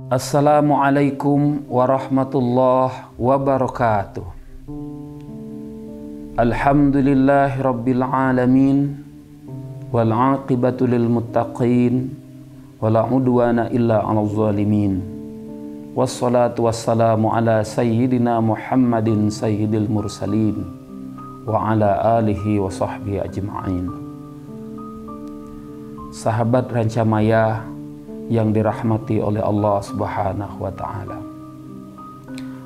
Assalamualaikum warahmatullahi wabarakatuh. Alhamdulillahi rabbil alamin, wal aqibatu lil muttaqin, wala udwana illa 'alal zalimin. Wassalatu wassalamu ala sayyidina Muhammadin sayyidil mursalin wa ala alihi wa sahbihi ajma'in. Sahabat Rancamaya yang dirahmati oleh Allah Subhanahu wa Ta'ala.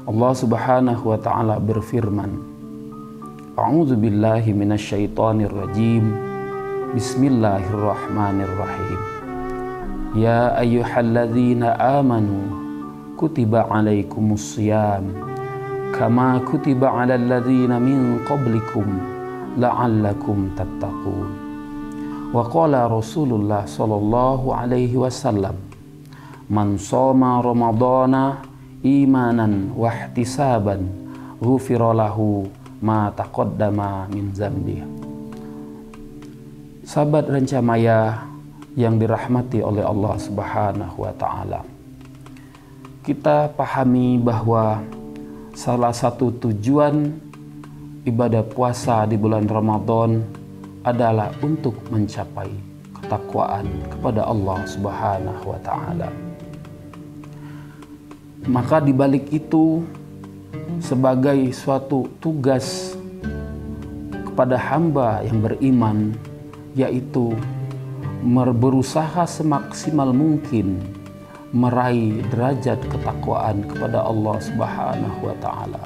Allah Subhanahu wa Ta'ala berfirman, A'udzu billahi minasyaitonir rajim. Bismillahirrahmanirrahim. Ya ayyuhalladzina amanu kutiba alaikumus shiyam kama kutiba alal ladzina min qablikum la'allakum tattaqun. Wa qala Rasulullah sallallahu alaihi wasallam, man shoma ramadhana imanan wa ihtisaban ghufira lahu ma taqaddama min dzambi. Sahabat Rancamaya yang dirahmati oleh Allah Subhanahu wa Ta'ala, kita pahami bahwa salah satu tujuan ibadah puasa di bulan Ramadan adalah untuk mencapai ketakwaan kepada Allah Subhanahu wa Ta'ala. Maka di balik itu, sebagai suatu tugas kepada hamba yang beriman, yaitu berusaha semaksimal mungkin meraih derajat ketakwaan kepada Allah Subhanahu wa Ta'ala.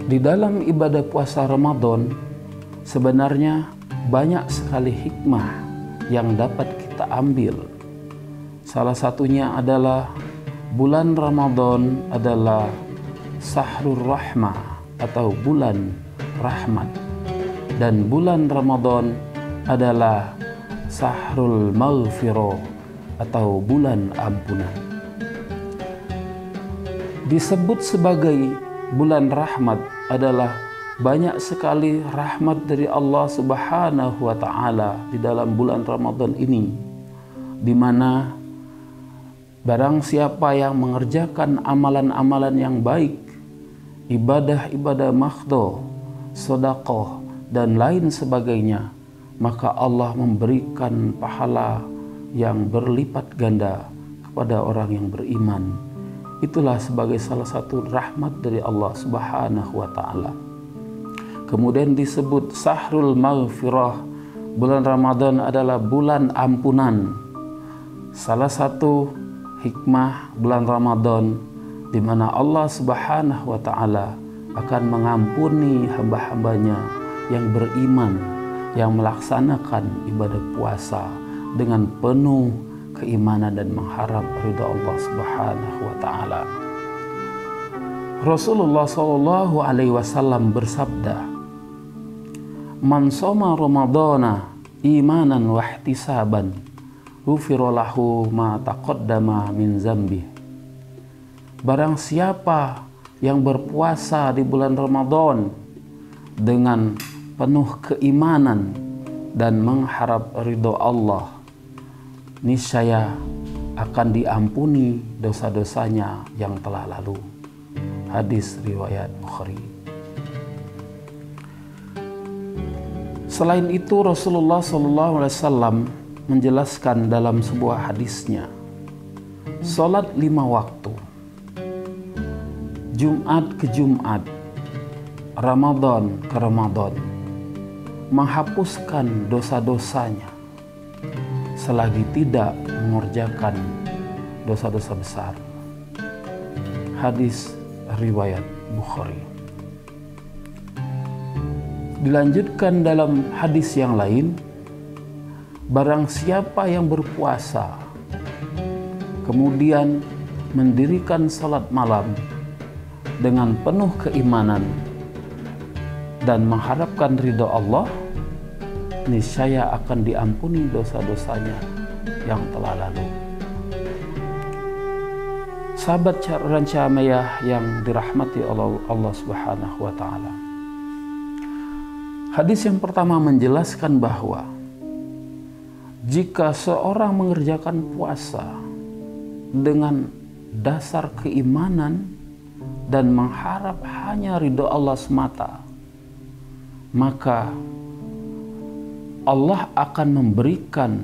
Di dalam ibadah puasa Ramadan sebenarnya banyak sekali hikmah yang dapat kita ambil. Salah satunya adalah bulan Ramadan adalah Sahrul Rahmah atau bulan rahmat, dan bulan Ramadan adalah Sahrul Maghfirah atau bulan ampunan. Disebut sebagai bulan rahmat adalah banyak sekali rahmat dari Allah Subhanahu wa Ta'ala di dalam bulan Ramadan ini, di mana barang siapa yang mengerjakan amalan-amalan yang baik, ibadah-ibadah mahdhah, sedekah dan lain sebagainya, maka Allah memberikan pahala yang berlipat ganda kepada orang yang beriman. Itulah sebagai salah satu rahmat dari Allah Subhanahu wa Ta'ala. Kemudian disebut Sahrul Maghfirah, bulan Ramadan adalah bulan ampunan. Salah satu hikmah bulan Ramadan di mana Allah Subhanahu wa Ta'ala akan mengampuni hamba-hambanya yang beriman, yang melaksanakan ibadah puasa dengan penuh keimanan dan mengharap ridha Allah Subhanahu wa Ta'ala. Rasulullah sallallahu alaihi wasallam bersabda, man shoma ramadhana imanan wa ihtisaban ghufira lahu ma taqaddama min dzambi. Barang siapa yang berpuasa di bulan Ramadan dengan penuh keimanan dan mengharap ridho Allah, niscaya akan diampuni dosa-dosanya yang telah lalu. Hadis riwayat Bukhari. Selain itu, Rasulullah SAW menjelaskan dalam sebuah hadisnya, salat 5 waktu, Jumat ke Jumat, Ramadan ke Ramadan, menghapuskan dosa-dosanya selagi tidak mengerjakan dosa-dosa besar. Hadis riwayat Bukhari. Dilanjutkan dalam hadis yang lain, barang siapa yang berpuasa kemudian mendirikan salat malam dengan penuh keimanan dan mengharapkan ridho Allah, niscaya akan diampuni dosa-dosanya yang telah lalu. Sahabat Rancamaya yang dirahmati oleh Allah Subhanahu wa Ta'ala, hadis yang pertama menjelaskan bahwa jika seorang mengerjakan puasa dengan dasar keimanan dan mengharap hanya ridho Allah semata, maka Allah akan memberikan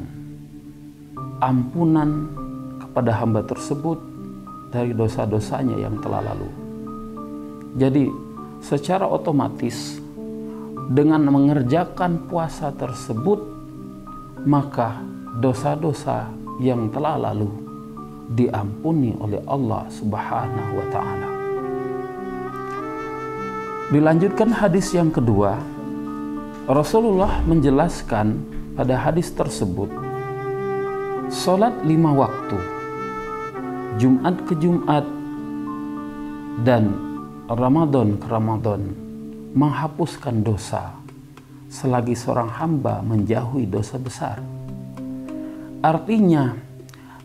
ampunan kepada hamba tersebut dari dosa-dosanya yang telah lalu. Jadi secara otomatis dengan mengerjakan puasa tersebut, maka dosa-dosa yang telah lalu diampuni oleh Allah Subhanahu wa Ta'ala. Dilanjutkan hadis yang kedua, Rasulullah menjelaskan pada hadis tersebut, sholat 5 waktu, Jumat ke Jumat dan Ramadan ke Ramadan menghapuskan dosa selagi seorang hamba menjauhi dosa besar. Artinya,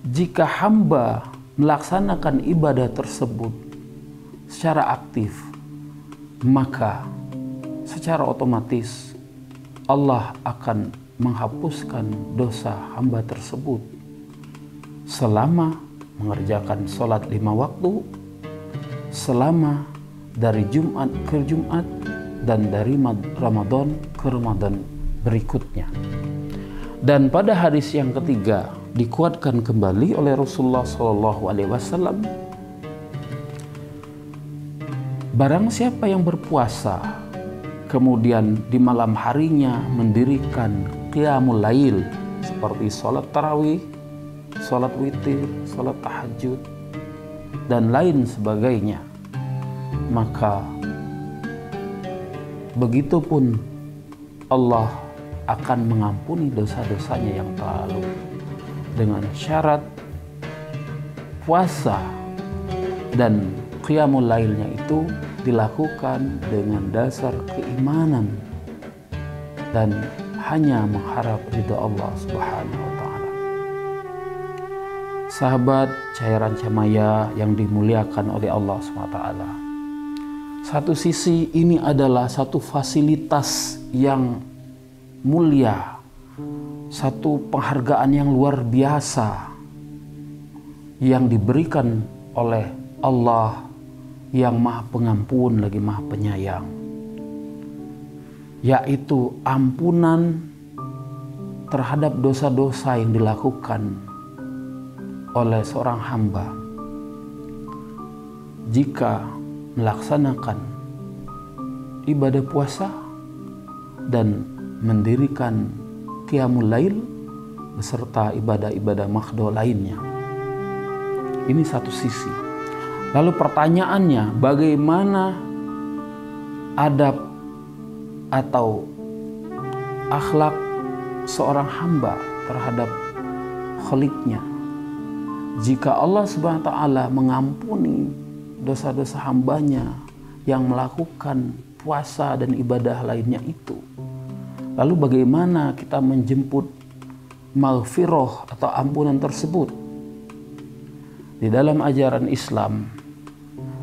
jika hamba melaksanakan ibadah tersebut secara aktif, maka secara otomatis Allah akan menghapuskan dosa hamba tersebut selama mengerjakan sholat 5 waktu, selama dari Jumat ke Jumat dan dari Ramadan ke Ramadan berikutnya. Dan pada hadis yang ketiga dikuatkan kembali oleh Rasulullah SAW, barang siapa yang berpuasa kemudian di malam harinya mendirikan qiyamul lail seperti sholat tarawih, sholat witir, sholat tahajud dan lain sebagainya, maka begitupun Allah akan mengampuni dosa-dosanya yang telah lalu, dengan syarat puasa dan qiyamul lailnya itu dilakukan dengan dasar keimanan dan hanya mengharap ridha Allah Subhanahu wa Ta'ala. Sahabat cairan Camaya yang dimuliakan oleh Allah Subhanahu wa Ta'ala, satu sisi ini adalah satu fasilitas yang mulia, satu penghargaan yang luar biasa yang diberikan oleh Allah yang Maha Pengampun lagi Maha Penyayang, yaitu ampunan terhadap dosa-dosa yang dilakukan oleh seorang hamba jika melaksanakan ibadah puasa dan mendirikan qiyamul lail beserta ibadah-ibadah makhdo lainnya. Ini satu sisi. Lalu pertanyaannya, bagaimana adab atau akhlak seorang hamba terhadap khaliknya jika Allah Subhanahu wa Ta'ala mengampuni dosa-dosa hambanya yang melakukan puasa dan ibadah lainnya itu? Lalu bagaimana kita menjemput maghfirah atau ampunan tersebut? Di dalam ajaran Islam,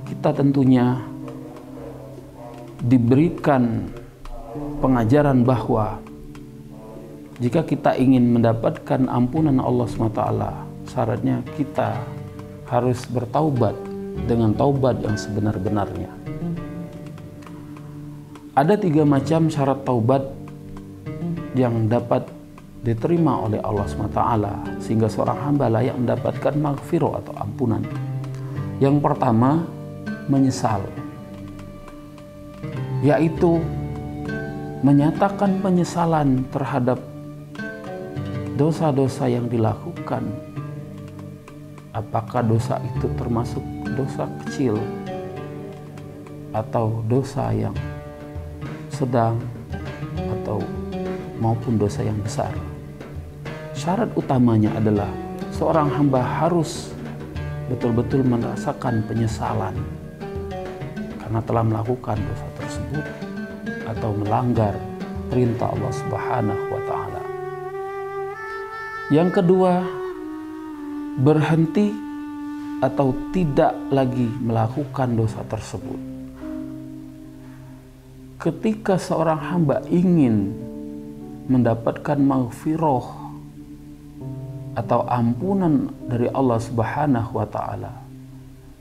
kita tentunya diberikan pengajaran bahwa jika kita ingin mendapatkan ampunan Allah SWT, syaratnya kita harus bertaubat dengan taubat yang sebenar-benarnya. Ada 3 macam syarat taubat yang dapat diterima oleh Allah SWT sehingga seorang hamba layak mendapatkan maghfirah atau ampunan. Yang pertama, menyesal, yaitu menyatakan penyesalan terhadap dosa-dosa yang dilakukan. Apakah dosa itu termasuk dosa kecil atau dosa yang sedang atau maupun dosa yang besar. Syarat utamanya adalah seorang hamba harus betul-betul merasakan penyesalan karena telah melakukan dosa tersebut atau melanggar perintah Allah Subhanahu wa Ta'ala. Yang kedua, berhenti atau tidak lagi melakukan dosa tersebut. Ketika seorang hamba ingin mendapatkan maghfirah atau ampunan dari Allah Subhanahu wa Ta'ala,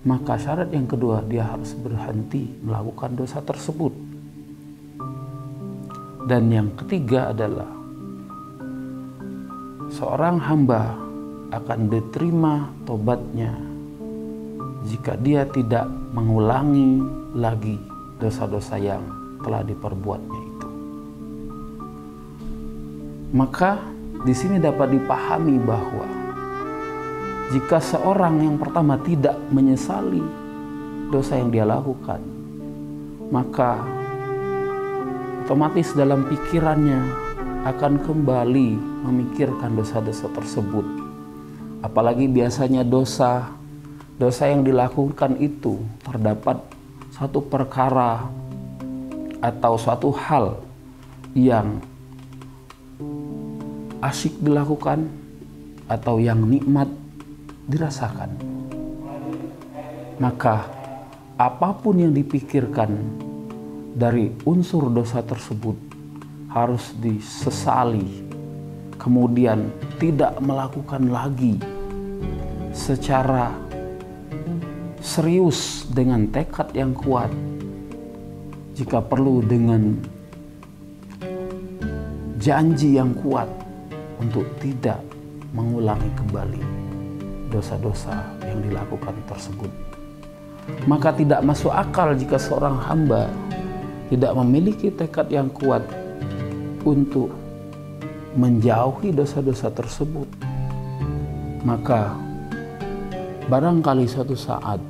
maka syarat yang kedua, dia harus berhenti melakukan dosa tersebut. Dan yang ketiga adalah seorang hamba akan diterima tobatnya jika dia tidak mengulangi lagi dosa-dosa yang telah diperbuatnya itu. Maka di sini dapat dipahami bahwa jika seorang yang pertama tidak menyesali dosa yang dia lakukan, maka otomatis dalam pikirannya akan kembali memikirkan dosa-dosa tersebut. Apalagi biasanya dosa yang dilakukan itu terdapat satu perkara atau suatu hal yang asyik dilakukan atau yang nikmat dirasakan. Maka apapun yang dipikirkan dari unsur dosa tersebut harus disesali, kemudian tidak melakukan lagi secara serius dengan tekad yang kuat, jika perlu dengan janji yang kuat untuk tidak mengulangi kembali dosa-dosa yang dilakukan tersebut. Maka tidak masuk akal jika seorang hamba tidak memiliki tekad yang kuat untuk menjauhi dosa-dosa tersebut. Maka barangkali suatu saat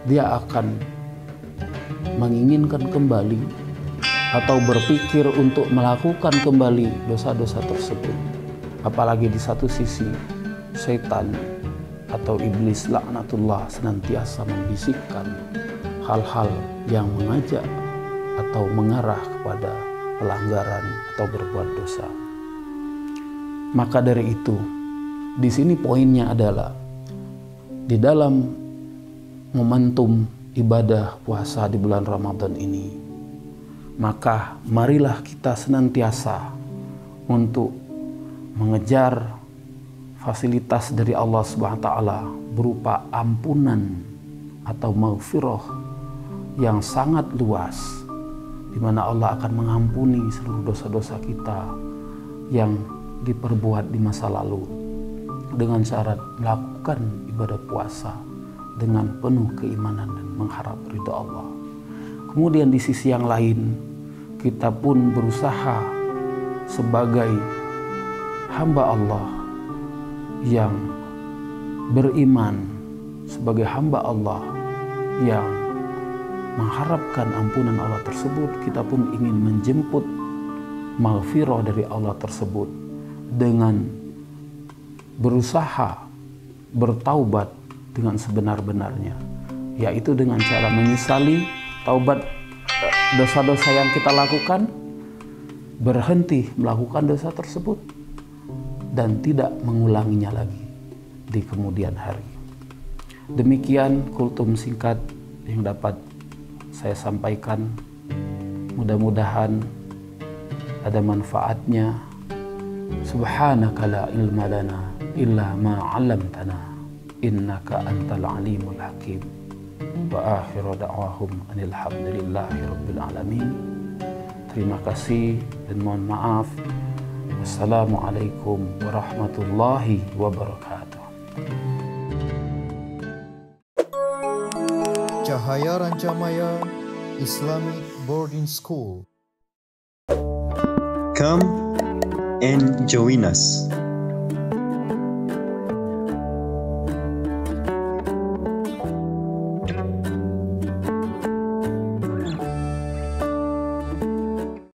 dia akan menginginkan kembali atau berpikir untuk melakukan kembali dosa-dosa tersebut. Apalagi di satu sisi setan atau iblis laknatullah senantiasa membisikkan hal-hal yang mengajak atau mengarah kepada pelanggaran atau berbuat dosa. Maka dari itu, di sini poinnya adalah di dalam momentum ibadah puasa di bulan Ramadan ini, maka marilah kita senantiasa untuk mengejar fasilitas dari Allah Subhanahu wa Ta'ala berupa ampunan atau maghfirah yang sangat luas, di mana Allah akan mengampuni seluruh dosa-dosa kita yang diperbuat di masa lalu dengan syarat melakukan ibadah puasa dengan penuh keimanan dan mengharap ridha Allah. Kemudian di sisi yang lain, kita pun berusaha sebagai hamba Allah yang beriman, sebagai hamba Allah yang mengharapkan ampunan Allah tersebut, kita pun ingin menjemput maghfirah dari Allah tersebut dengan berusaha bertaubat dengan sebenar-benarnya, yaitu dengan cara menyesali taubat dosa-dosa yang kita lakukan, berhenti melakukan dosa tersebut, dan tidak mengulanginya lagi di kemudian hari. Demikian kultum singkat yang dapat saya sampaikan. Mudah-mudahan ada manfaatnya. Subhanaka la ilma lana illa ma 'allamtana innaka antal alimul hakim. Wa akhiru da'wahum anil hamdulillahi rabbil alamin. Terima kasih dan mohon maaf. Wassalamualaikum warahmatullahi wabarakatuh. Cahaya Rancamaya Islamic Boarding School. Come and join us.